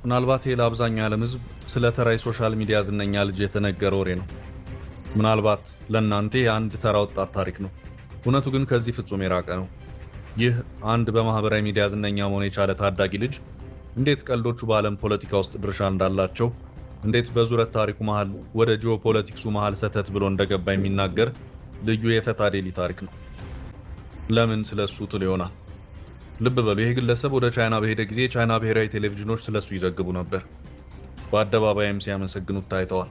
ምናልባት ይሄ ለአብዛኛው የዓለም ሕዝብ ስለ ተራ የሶሻል ሚዲያ ዝነኛ ልጅ የተነገረ ወሬ ነው። ምናልባት ለእናንተ የአንድ ተራ ወጣት ታሪክ ነው። እውነቱ ግን ከዚህ ፍጹም የራቀ ነው። ይህ አንድ በማህበራዊ ሚዲያ ዝነኛ መሆን የቻለ ታዳጊ ልጅ እንዴት ቀልዶቹ በዓለም ፖለቲካ ውስጥ ድርሻ እንዳላቸው፣ እንዴት በዙረት ታሪኩ መሃል ወደ ጂኦፖለቲክሱ መሃል ሰተት ብሎ እንደገባ የሚናገር ልዩ የፈታ ዴሊ ታሪክ ነው። ለምን ስለሱ ትል ይሆናል። ልብ በሉ፣ ይህ ግለሰብ ወደ ቻይና በሄደ ጊዜ የቻይና ብሔራዊ ቴሌቪዥኖች ስለሱ ይዘግቡ ነበር። በአደባባይም ሲያመሰግኑት ታይተዋል።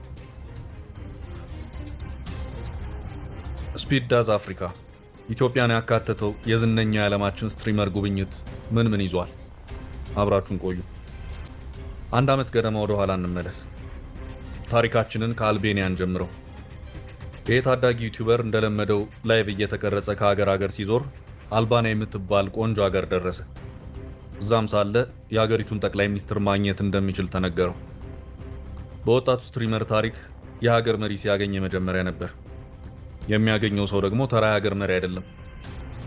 ስፒድ ዳዝ አፍሪካ ኢትዮጵያን ያካተተው የዝነኛ የዓለማችን ስትሪመር ጉብኝት ምን ይዟል? አብራችሁን ቆዩ። አንድ ዓመት ገደማ ወደ ኋላ እንመለስ። ታሪካችንን ከአልቤኒያን ጀምረው። ይህ ታዳጊ ዩቲዩበር እንደለመደው ላይቭ እየተቀረጸ ከሀገር ሀገር ሲዞር አልባንያ የምትባል ቆንጆ ሀገር ደረሰ። እዛም ሳለ የሀገሪቱን ጠቅላይ ሚኒስትር ማግኘት እንደሚችል ተነገረው። በወጣቱ ስትሪመር ታሪክ የሀገር መሪ ሲያገኝ የመጀመሪያ ነበር። የሚያገኘው ሰው ደግሞ ተራ የሀገር መሪ አይደለም።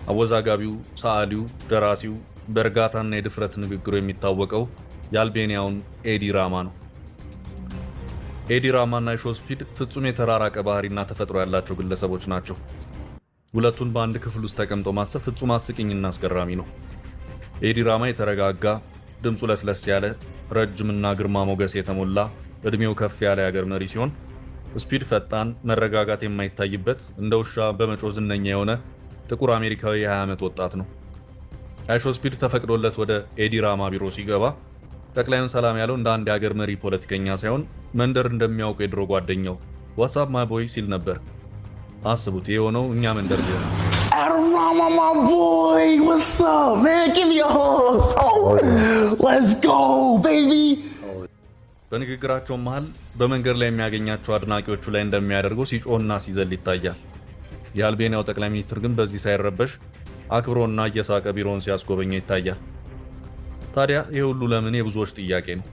አወዛጋቢው፣ ሰዓሊው፣ ደራሲው፣ በእርጋታና የድፍረት ንግግሩ የሚታወቀው የአልቤኒያውን ኤዲ ራማ ነው። ኤዲ ራማና የሾስፒድ ፍጹም የተራራቀ ባህሪና ተፈጥሮ ያላቸው ግለሰቦች ናቸው። ሁለቱን በአንድ ክፍል ውስጥ ተቀምጦ ማሰብ ፍጹም አስቂኝና አስገራሚ ነው። ኤዲ ራማ የተረጋጋ፣ ድምፁ ለስለስ ያለ፣ ረጅምና ግርማ ሞገስ የተሞላ፣ እድሜው ከፍ ያለ የሀገር መሪ ሲሆን፣ ስፒድ ፈጣን፣ መረጋጋት የማይታይበት፣ እንደ ውሻ በመጮህ ዝነኛ የሆነ ጥቁር አሜሪካዊ የ20 ዓመት ወጣት ነው። አይሾስፒድ ተፈቅዶለት ወደ ኤዲ ራማ ቢሮ ሲገባ ጠቅላዩን ሰላም ያለው እንደ አንድ የሀገር መሪ ፖለቲከኛ ሳይሆን መንደር እንደሚያውቁ የድሮ ጓደኛው ዋትስአፕ ማይ ቦይ ሲል ነበር። አስቡት፣ የሆነው እኛ መንደር ቢሆን። Rama, my boy, what's up, man? Give me a hug. Oh, let's go, baby. በንግግራቸው መሃል በመንገድ ላይ የሚያገኛቸው አድናቂዎቹ ላይ እንደሚያደርገው ሲጮህና ሲዘል ይታያል። የአልቤኒያው ጠቅላይ ሚኒስትር ግን በዚህ ሳይረበሽ አክብሮና እየሳቀ ቢሮውን ሲያስጎበኘው ይታያል። ታዲያ ይህ ሁሉ ለምን? የብዙዎች ጥያቄ ነው።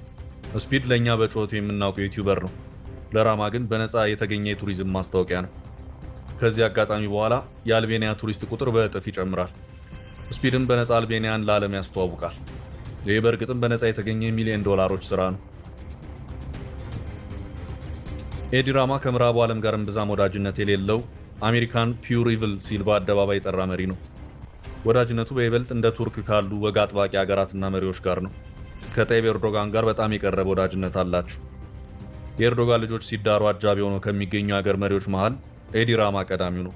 ስፒድ ለእኛ በጩኸቱ የምናውቀው ዩቲዩበር ነው። ለራማ ግን በነፃ የተገኘ የቱሪዝም ማስታወቂያ ነው። ከዚህ አጋጣሚ በኋላ የአልቤኒያ ቱሪስት ቁጥር በእጥፍ ይጨምራል። ስፒድም በነፃ አልቤኒያን ለዓለም ያስተዋውቃል። ይህ በእርግጥም በነፃ የተገኘ $1 ሚሊዮን ስራ ነው። ኤዲ ራማ ከምዕራቡ ዓለም ጋር እምብዛም ወዳጅነት የሌለው አሜሪካን ፒውር ኢቭል ሲል በአደባባይ የጠራ መሪ ነው። ወዳጅነቱ በይበልጥ እንደ ቱርክ ካሉ ወግ አጥባቂ ሀገራትና መሪዎች ጋር ነው። ከጣይብ ኤርዶጋን ጋር በጣም የቀረበ ወዳጅነት አላቸው። የኤርዶጋን ልጆች ሲዳሩ አጃቢ ሆነው ከሚገኙ የሀገር መሪዎች መሃል ኤዲ ራማ ቀዳሚው ነው።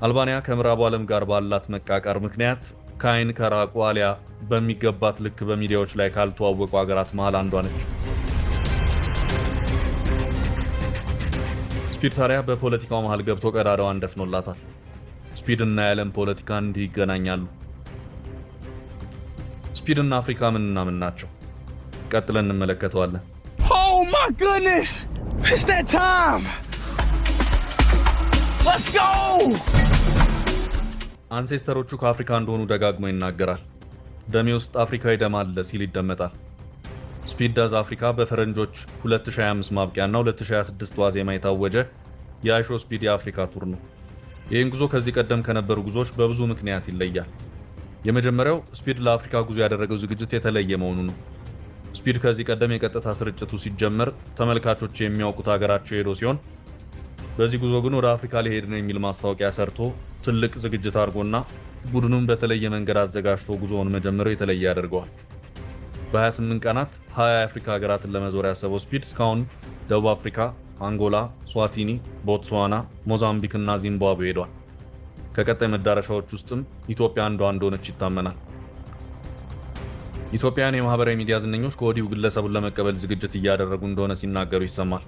አልባንያ ከምዕራቡ ዓለም ጋር ባላት መቃቃር ምክንያት ከአይን ከራቁ አሊያ በሚገባት ልክ በሚዲያዎች ላይ ካልተዋወቁ ሀገራት መሃል አንዷ ነች። ስፒድ ታዲያ በፖለቲካው መሃል ገብቶ ቀዳዳዋን ደፍኖላታል። ስፒድ እና የዓለም ፖለቲካ እንዲህ ይገናኛሉ። ስፒድ እና አፍሪካ ምን ናቸው? ቀጥለን እንመለከተዋለን። Oh my goodness! It's that time! Let's go! አንሴስተሮቹ ከአፍሪካ እንደሆኑ ደጋግሞ ይናገራል። ደሜ ውስጥ አፍሪካዊ ደም አለ ሲል ይደመጣል። ስፒድ ዳዝ አፍሪካ በፈረንጆች 2025 ማብቂያና 2026 ዋዜማ የታወጀ የአይሾስፒድ የአፍሪካ ቱር ነው። ይህን ጉዞ ከዚህ ቀደም ከነበሩ ጉዞዎች በብዙ ምክንያት ይለያል። የመጀመሪያው ስፒድ ለአፍሪካ ጉዞ ያደረገው ዝግጅት የተለየ መሆኑ ነው። ስፒድ ከዚህ ቀደም የቀጥታ ስርጭቱ ሲጀመር ተመልካቾች የሚያውቁት ሀገራቸው ሄዶ ሲሆን፣ በዚህ ጉዞ ግን ወደ አፍሪካ ሊሄድ ነው የሚል ማስታወቂያ ሰርቶ ትልቅ ዝግጅት አድርጎና ቡድኑን በተለየ መንገድ አዘጋጅቶ ጉዞውን መጀመሩ የተለየ ያደርገዋል። በ28 ቀናት 20 የአፍሪካ ሀገራትን ለመዞር ያሰበው ስፒድ እስካሁን ደቡብ አፍሪካ፣ አንጎላ፣ ስዋቲኒ፣ ቦትስዋና፣ ሞዛምቢክ እና ዚምባብዌ ሄዷል። ከቀጣይ መዳረሻዎች ውስጥም ኢትዮጵያ አንዷ እንደሆነች ይታመናል። ኢትዮጵያውያን የማህበራዊ ሚዲያ ዝነኞች ከወዲሁ ግለሰቡን ለመቀበል ዝግጅት እያደረጉ እንደሆነ ሲናገሩ ይሰማል።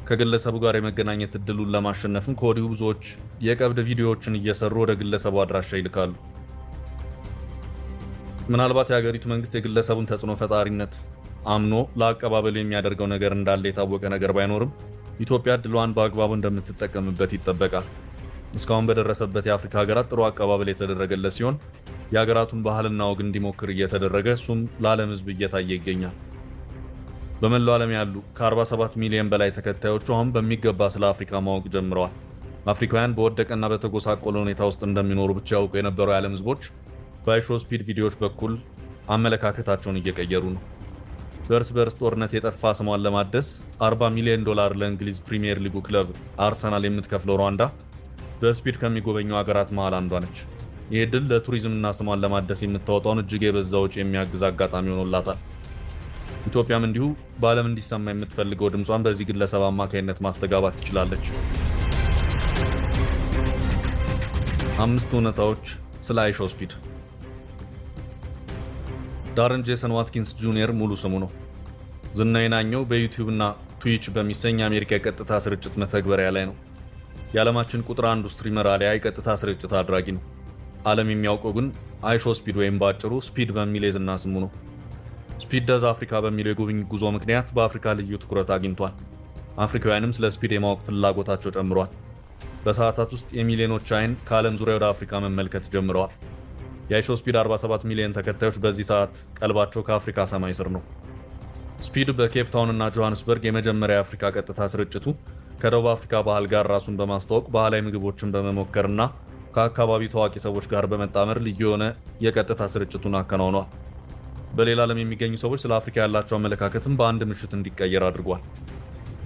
ከግለሰቡ ጋር የመገናኘት እድሉን ለማሸነፍም ከወዲሁ ብዙዎች የቀብድ ቪዲዮዎችን እየሰሩ ወደ ግለሰቡ አድራሻ ይልካሉ። ምናልባት የሀገሪቱ መንግስት የግለሰቡን ተጽዕኖ ፈጣሪነት አምኖ ለአቀባበሉ የሚያደርገው ነገር እንዳለ የታወቀ ነገር ባይኖርም ኢትዮጵያ እድሏን በአግባቡ እንደምትጠቀምበት ይጠበቃል። እስካሁን በደረሰበት የአፍሪካ ሀገራት ጥሩ አቀባበል የተደረገለት ሲሆን የሀገራቱን ባህልና ወግ እንዲሞክር እየተደረገ እሱም ለዓለም ሕዝብ እየታየ ይገኛል። በመላው ዓለም ያሉ ከ47 ሚሊዮን በላይ ተከታዮቹ አሁን በሚገባ ስለ አፍሪካ ማወቅ ጀምረዋል። አፍሪካውያን በወደቀና በተጎሳቆለ ሁኔታ ውስጥ እንደሚኖሩ ብቻ ያውቁ የነበሩ የዓለም ሕዝቦች በአይሾስፒድ ቪዲዮዎች በኩል አመለካከታቸውን እየቀየሩ ነው። በእርስ በርስ ጦርነት የጠፋ ስሟን ለማደስ $40 ሚሊዮን ለእንግሊዝ ፕሪሚየር ሊጉ ክለብ አርሰናል የምትከፍለው ሩዋንዳ በስፒድ ከሚጎበኙ ሀገራት መሃል አንዷ ነች። ይህ ድል ለቱሪዝምና ስሟን ለማደስ የምታወጣውን እጅግ የበዛ ወጪ የሚያግዝ አጋጣሚ ሆኖላታል። ኢትዮጵያም እንዲሁ በዓለም እንዲሰማ የምትፈልገው ድምጿን በዚህ ግለሰብ አማካይነት ማስተጋባት ትችላለች። 5 እውነታዎች ስለ አይሾ ስፒድ። ዳረን ጄሰን ዋትኪንስ ጁኒየር ሙሉ ስሙ ነው። ዝናው የናኘው በዩቲዩብ እና ትዊች በሚሰኝ የአሜሪካ የቀጥታ ስርጭት መተግበሪያ ላይ ነው። የዓለማችን ቁጥር 1 ስትሪመር አሊያ የቀጥታ ስርጭት አድራጊ ነው። ዓለም የሚያውቀው ግን አይሾ ስፒድ ወይም በአጭሩ ስፒድ በሚል የዝና ስሙ ነው። ስፒድ ደዝ አፍሪካ በሚለው የጉብኝት ጉዞ ምክንያት በአፍሪካ ልዩ ትኩረት አግኝቷል። አፍሪካውያንም ስለ ስፒድ የማወቅ ፍላጎታቸው ጨምሯል። በሰዓታት ውስጥ የሚሊዮኖች አይን ከዓለም ዙሪያ ወደ አፍሪካ መመልከት ጀምረዋል። የአይሾ ስፒድ 47 ሚሊዮን ተከታዮች በዚህ ሰዓት ቀልባቸው ከአፍሪካ ሰማይ ስር ነው። ስፒድ በኬፕ ታውን እና ጆሃንስበርግ የመጀመሪያ የአፍሪካ ቀጥታ ስርጭቱ ከደቡብ አፍሪካ ባህል ጋር ራሱን በማስተዋወቅ ባህላዊ ምግቦችን በመሞከርና ከአካባቢው ታዋቂ ሰዎች ጋር በመጣመር ልዩ የሆነ የቀጥታ ስርጭቱን አከናውኗል። በሌላ ዓለም የሚገኙ ሰዎች ስለ አፍሪካ ያላቸው አመለካከትም በአንድ ምሽት እንዲቀየር አድርጓል።